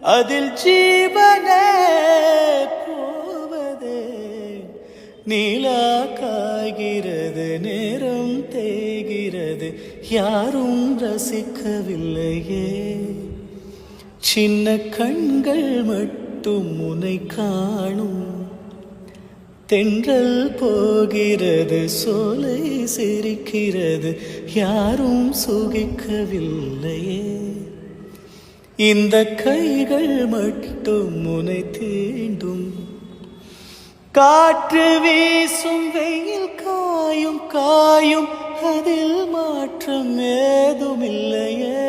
அதில் ஜீவனே போவதே. நீலா காய்கிறது, நேரம் தேய்கிறது, யாரும் ரசிக்கவில்லையே. சின்ன கண்கள் மட்டும் உன்னை காணும். தென்றல் போகிறது, சோலை சிரிக்கிறது, யாரும் சுகிக்கவில்லையே. இந்த கைகள் மட்டும் உன்னை தீண்டும். காற்று வீசும், வெயில் காயும் காயும், அதில் மாற்றம் ஏதுமில்லையே.